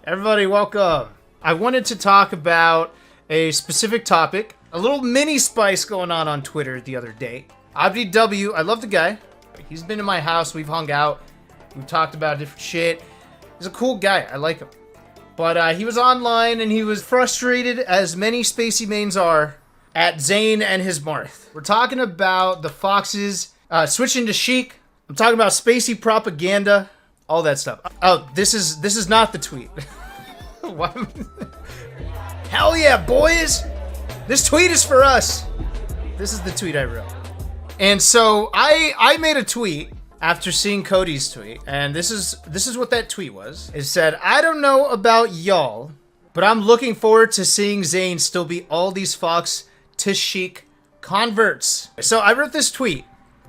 Everybody, welcome. I wanted to talk about a specific topic, a little mini spice going on Twitter the other day. IBDW, I love the guy. He's been in my house, we've hung out, we've talked about different shit. He's a cool guy, I like him. But he was online and he was frustrated, as many Spacie Mains are, at Zain and his Marth. We're talking about the Foxes switching to Sheik. I'm talking about Spacie Propaganda, all that stuff. Oh, this is not the tweet. Hell yeah, boys! This tweet is for us. This is the tweet I wrote. And so I made a tweet after seeing Cody's tweet, and this is what that tweet was. It said, "I don't know about y'all, but I'm looking forward to seeing Zain still be all these Fox to Sheik converts." So I wrote this tweet.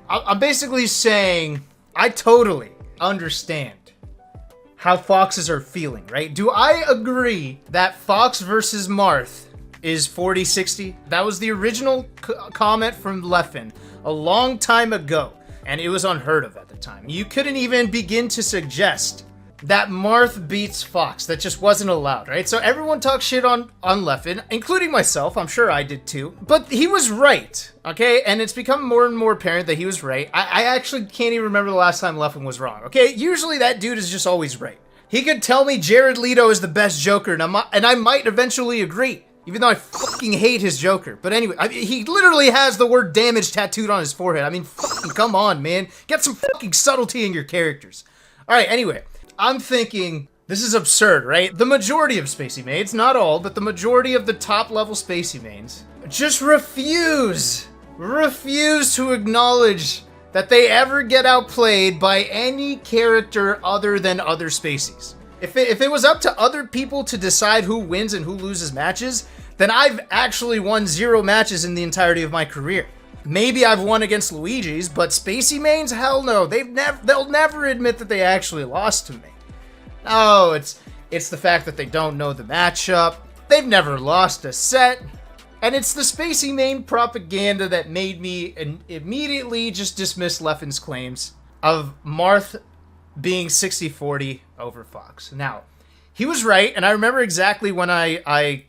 I'm basically saying I totally understand how Foxes are feeling, right? Do I agree that Fox versus Marth is 40-60? That was the original comment from Leffen a long time ago, and it was unheard of at the time. You couldn't even begin to suggest that Marth beats Fox. That just wasn't allowed, right? So everyone talks shit on Leffen, including myself. I'm sure I did too. But he was right, okay? And it's become more and more apparent that he was right. I actually can't even remember the last time Leffen was wrong, okay? Usually that dude is just always right. He could tell me Jared Leto is the best Joker, and I might eventually agree, even though I fucking hate his Joker. But anyway, he literally has the word damage tattooed on his forehead. I mean, fucking come on, man. Get some fucking subtlety in your characters. All right, anyway. I'm thinking, this is absurd, right? The majority of Spacie Mains, not all, but the majority of the top-level Spacie Mains just refuse to acknowledge that they ever get outplayed by any character other than other Spacies. If it was up to other people to decide who wins and who loses matches, then I've actually won 0 matches in the entirety of my career. Maybe I've won against Luigi's, but Spacie Mains, hell no. They'll never admit that they actually lost to me. No, it's the fact that they don't know the matchup. They've never lost a set. And it's the Spacie Main Propaganda that made me immediately just dismiss Leffen's claims of Marth being 60-40 over Fox. Now, he was right, and I remember exactly when I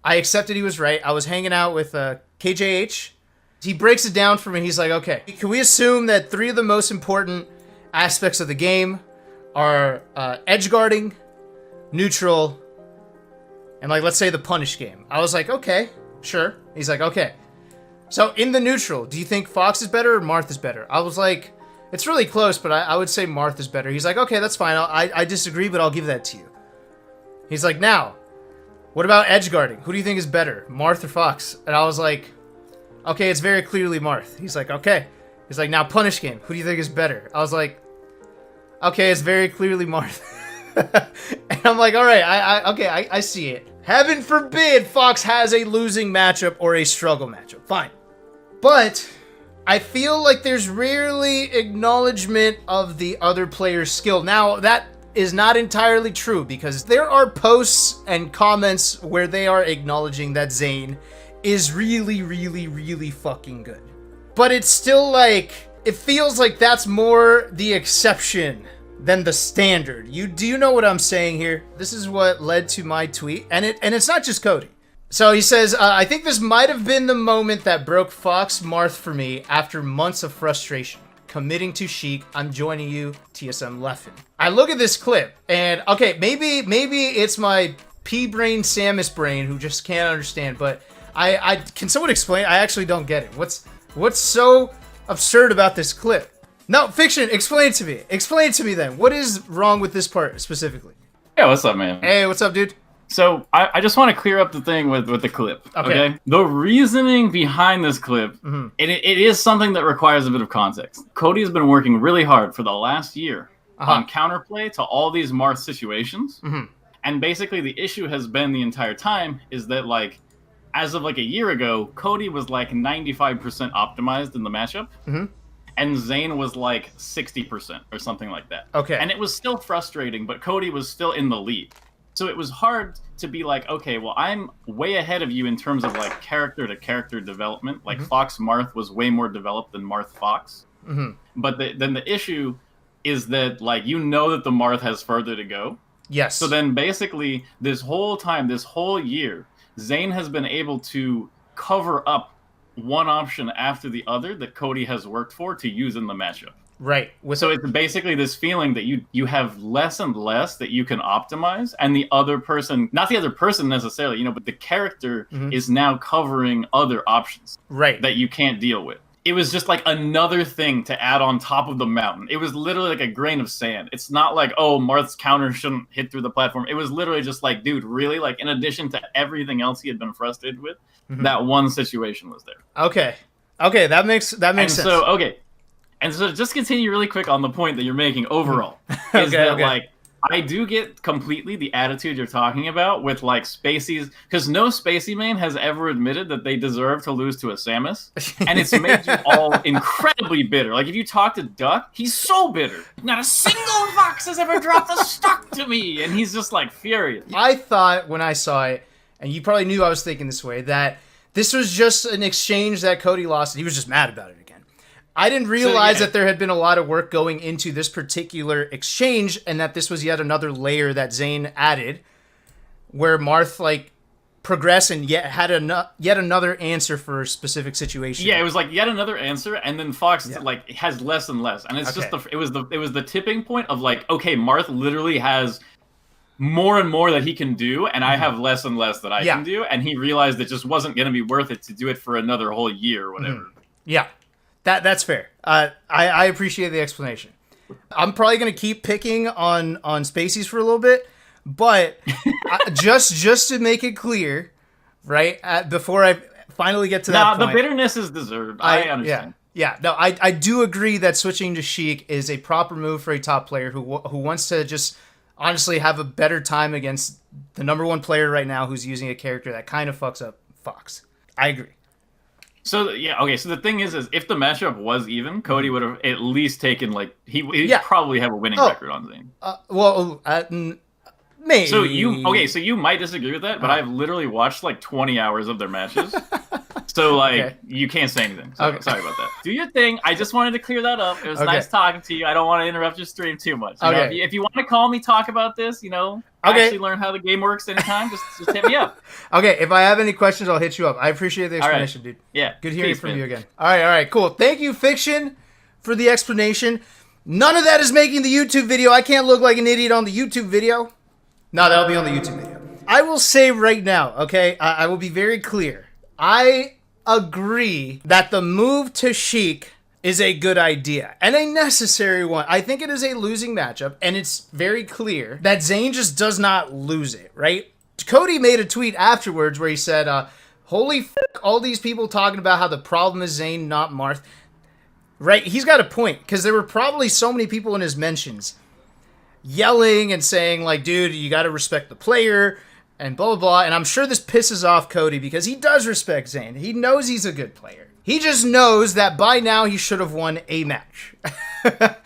accepted he was right. I was hanging out with KJH. He breaks it down for me. He's like, okay, can we assume that 3 of the most important aspects of the game are edge guarding, neutral, and like, let's say the punish game? I was like, okay, sure. He's like, okay. So in the neutral, do you think Fox is better or Marth is better? I was like, it's really close, but I would say Marth is better. He's like, okay, that's fine. I disagree, but I'll give that to you. He's like, now, what about edge guarding? Who do you think is better, Marth or Fox? And I was like, okay, it's very clearly Marth. He's like, okay. He's like, now punish game. Who do you think is better? I was like, okay, it's very clearly Marth. And I'm like, all right, I see it. Heaven forbid Fox has a losing matchup or a struggle matchup. Fine. But I feel like there's rarely acknowledgement of the other player's skill. Now, that is not entirely true, because there are posts and comments where they are acknowledging that Zain is really, really, really fucking good. But it's still like, it feels like that's more the exception than the standard. Do you know what I'm saying here? This is what led to my tweet, and it's not just Cody. So he says, I think this might have been the moment that broke Fox Marth for me after months of frustration. Committing to Sheik, I'm joining you, TSM Leffen. I look at this clip, and okay, maybe it's my pea-brain Samus brain who just can't understand, but I can someone explain? I actually don't get it. What's so absurd about this clip? No, Fiction, explain it to me. Explain it to me then. What is wrong with this part specifically? Yeah, what's up, man? Hey, what's up, dude? So, I just want to clear up the thing with the clip, okay? The reasoning behind this clip, it is something that requires a bit of context. Cody has been working really hard for the last year on counterplay to all these Marth situations. And basically the issue has been the entire time is that, like, as of like a year ago, Cody was like 95% optimized in the matchup. And Zain was like 60% or something like that. Okay. And it was still frustrating, but Cody was still in the lead. So it was hard to be like, okay, well, I'm way ahead of you in terms of like character to character development. Like Fox Marth was way more developed than Marth Fox. But then the issue is that, like, you know that the Marth has further to go. Yes. So then basically this whole time, this whole year, Zain has been able to cover up one option after the other that Cody has worked for to use in the matchup. Right. So it's basically this feeling that you have less and less that you can optimize, and the other person, not the other person necessarily, but the character is now covering other options that you can't deal with. It was just like another thing to add on top of the mountain. It was literally like a grain of sand. It's not like, oh, Marth's counter shouldn't hit through the platform. It was literally just like, dude, really? Like, in addition to everything else he had been frustrated with, that one situation was there. Okay, that makes sense. And so just continue really quick on the point that you're making overall. Like, I do get completely the attitude you're talking about with, like, Spacie's... Because no Spacie main has ever admitted that they deserve to lose to a Samus. And it's made you all incredibly bitter. Like, if you talk to Duck, he's so bitter. Not a single Fox has ever dropped a stock to me! And he's just, like, furious. I thought when I saw it, and you probably knew I was thinking this way, that this was just an exchange that Cody lost, and he was just mad about it again. I didn't realize that there had been a lot of work going into this particular exchange, and that this was yet another layer that Zain added, where Marth, like, progressed and yet had yet another answer for a specific situation. Yeah, it was like yet another answer, and then Fox like has less and less, and it's just it was the tipping point of, like, okay, Marth literally has more and more that he can do, and I have less and less that I can do, and he realized it just wasn't going to be worth it to do it for another whole year or whatever. Yeah. That's fair. I appreciate the explanation. I'm probably going to keep picking on Spacie's for a little bit, but just to make it clear, right, before I finally get to that point. The bitterness is deserved. I understand. Yeah. No, I do agree that switching to Sheik is a proper move for a top player who wants to just honestly have a better time against the number one player right now who's using a character that kind of fucks up Fox. I agree. So, so the thing is if the matchup was even, Cody would have at least taken, like, he'd probably have a winning record on Zain. Maybe. So you might disagree with that, but I've literally watched, like, 20 hours of their matches. So, like, you can't say anything. So, sorry about that. Do your thing. I just wanted to clear that up. It was nice talking to you. I don't want to interrupt your stream too much. You know, if you want to call me, talk about this, actually learn how the game works anytime, just hit me up. Okay, if I have any questions, I'll hit you up. I appreciate the explanation, dude. Yeah. Good hearing from you again. All right, cool. Thank you, Fiction, for the explanation. None of that is making the YouTube video. I can't look like an idiot on the YouTube video. No, that'll be on the YouTube video. I will say right now, okay, I will be very clear. I agree that the move to Sheik is a good idea and a necessary one. I think it is a losing matchup, and it's very clear that Zain just does not lose it, right? Cody made a tweet afterwards where he said, holy fuck, all these people talking about how the problem is Zain, not Marth. Right? He's got a point, because there were probably so many people in his mentions yelling and saying, like, dude, you got to respect the player, and blah, blah, blah. And I'm sure this pisses off Cody, because he does respect Zain. He knows he's a good player. He just knows that by now he should have won a match. And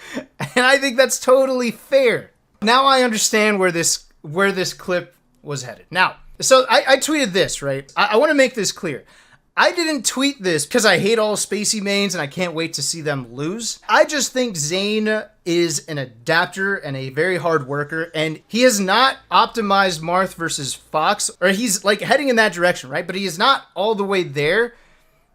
I think that's totally fair. Now I understand where this clip was headed. Now, so I tweeted this, right? I want to make this clear. I didn't tweet this because I hate all Spacie mains and I can't wait to see them lose. I just think Zain is an adapter and a very hard worker, and he has not optimized Marth versus Fox, or he's like heading in that direction, right? But he is not all the way there,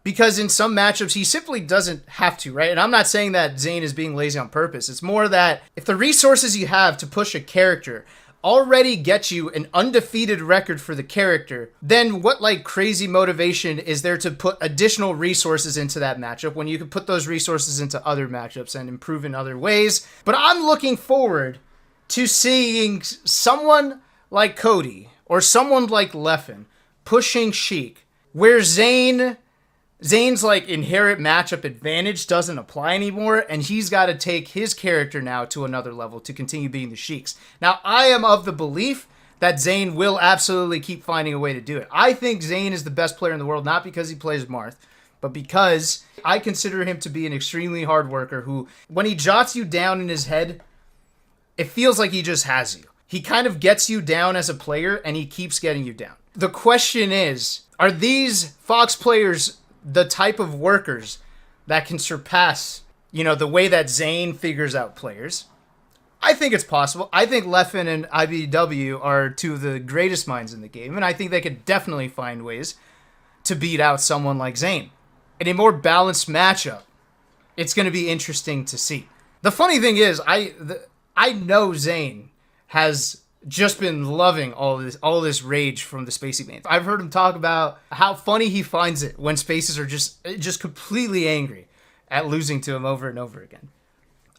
because in some matchups he simply doesn't have to, right? And I'm not saying that Zain is being lazy on purpose. It's more that if the resources you have to push a character already get you an undefeated record for the character, then what, like, crazy motivation is there to put additional resources into that matchup when you can put those resources into other matchups and improve in other ways? But I'm looking forward to seeing someone like Cody or someone like Leffen pushing Sheik, where Zain's, like, inherent matchup advantage doesn't apply anymore, and he's got to take his character now to another level to continue being the Sheiks. Now, I am of the belief that Zain will absolutely keep finding a way to do it. I think Zain is the best player in the world, not because he plays Marth, but because I consider him to be an extremely hard worker who, when he jots you down in his head, it feels like he just has you. He kind of gets you down as a player, and he keeps getting you down. The question is, are these Fox players the type of workers that can surpass, the way that Zain figures out players? I think it's possible. I think Leffen and IBDW are two of the greatest minds in the game, and I think they could definitely find ways to beat out someone like Zain. In a more balanced matchup, it's going to be interesting to see. The funny thing is, I know Zain has just been loving all this rage from the Spacie Main. I've heard him talk about how funny he finds it when Spaces are just completely angry at losing to him over and over again.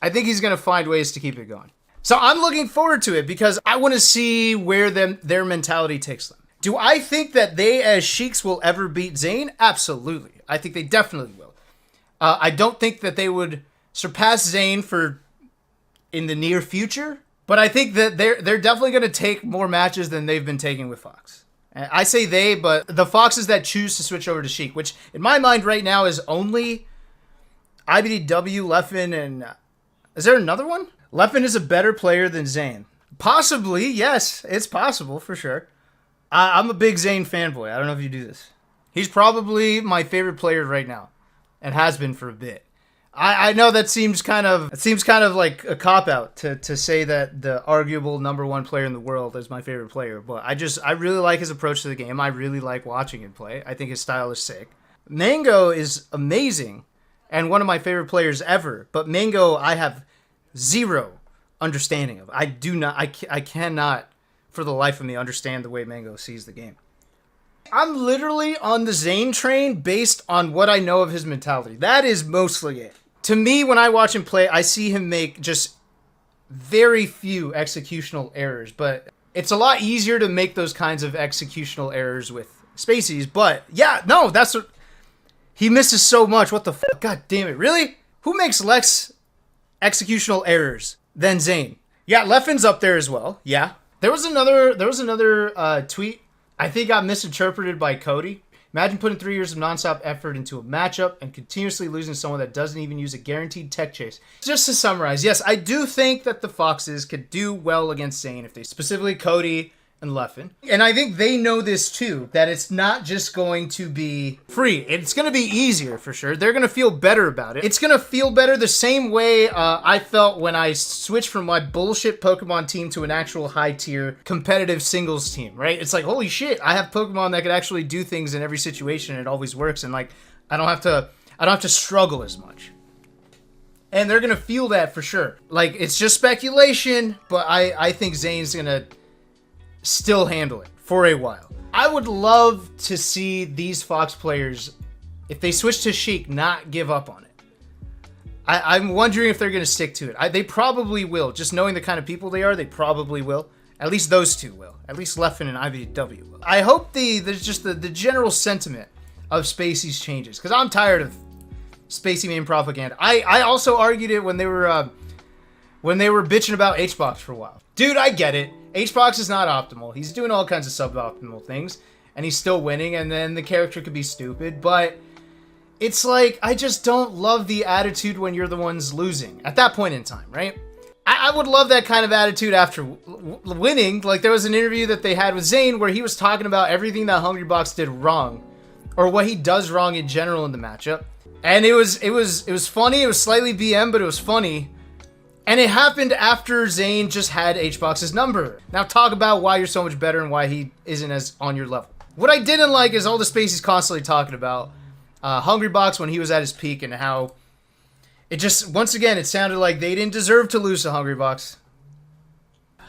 I think he's going to find ways to keep it going. So I'm looking forward to it because I want to see where their mentality takes them. Do I think that they as Sheiks will ever beat Zain? Absolutely. I think they definitely will. I don't think that they would surpass Zain in the near future, but I think that they're definitely going to take more matches than they've been taking with Fox. I say they, but the Foxes that choose to switch over to Sheik, which in my mind right now is only IBDW, Leffen, and... Is there another one? Leffen is a better player than Zain. Possibly, yes. It's possible, for sure. I'm a big Zain fanboy. I don't know if you do this. He's probably my favorite player right now. And has been for a bit. I know that seems kind of like a cop-out to say that the arguable number one player in the world is my favorite player. But I really like his approach to the game. I really like watching him play. I think his style is sick. Mango is amazing. And one of my favorite players ever. But Mango, I have zero understanding of. I cannot, for the life of me, understand the way Mango sees the game. I'm literally on the Zain train based on what I know of his mentality. That is mostly it. To me, when I watch him play, I see him make just very few executional errors. But it's a lot easier to make those kinds of executional errors with Spacies. But yeah, no, that's what... He misses so much. What the fuck? God damn it. Really? Who makes less executional errors than Zain? Yeah, Leffen's up there as well. Yeah. There was another tweet I think got misinterpreted by Cody. Imagine putting 3 years of nonstop effort into a matchup and continuously losing someone that doesn't even use a guaranteed tech chase. Just to summarize, yes, I do think that the Foxes could do well against Zain if they specifically Cody and Leffen. And I think they know this too, that it's not just going to be free. It's going to be easier for sure. They're going to feel better about it. It's going to feel better the same way I felt when I switched from my bullshit Pokemon team to an actual high tier competitive singles team, right? It's like, holy shit, I have Pokemon that could actually do things in every situation and it always works. And like, I don't have to struggle as much. And they're going to feel that for sure. Like, it's just speculation, but I think Zain's going to still handle it for a while. I would love to see these Fox players, if they switch to Sheik, not give up on it. I'm wondering if they're going to stick to it. They probably will. Just knowing the kind of people they are, they probably will. At least those two will. At least Leffen and IBDW will. I hope there's just the general sentiment of Spacie's changes, because I'm tired of Spacie Main Propaganda. I also argued it when they were bitching about HBox for a while. Dude, I get it. HBox is not optimal. He's doing all kinds of suboptimal things, and he's still winning, and then the character could be stupid, but it's like, I just don't love the attitude when you're the ones losing at that point in time, right? I would love that kind of attitude after winning. Like, there was an interview that they had with Zain where he was talking about everything that Hungrybox did wrong, or what he does wrong in general in the matchup, and it was funny. It was slightly BM, but it was funny. And it happened after Zain just had HBox's number. Now talk about why you're so much better and why he isn't as on your level. What I didn't like is all the Spacies constantly talking about Hungrybox when he was at his peak, and how it just, once again, it sounded like they didn't deserve to lose to Hungrybox.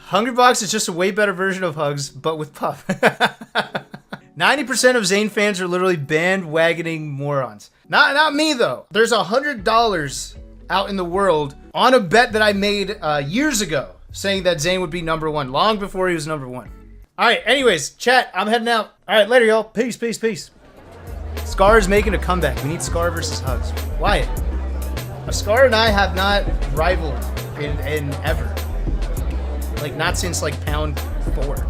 Hungrybox is just a way better version of Hugs, but with Puff. 90% of Zain fans are literally bandwagoning morons. Not me, though. There's $100 out in the world on a bet that I made years ago, saying that Zain would be number one, long before he was number one. Alright, anyways, chat, I'm heading out. Alright, later, y'all. Peace, peace, peace. Scar is making a comeback. We need Scar versus Hugs. Wyatt. Scar and I have not rivaled in ever. Like, not since, like, pound 4.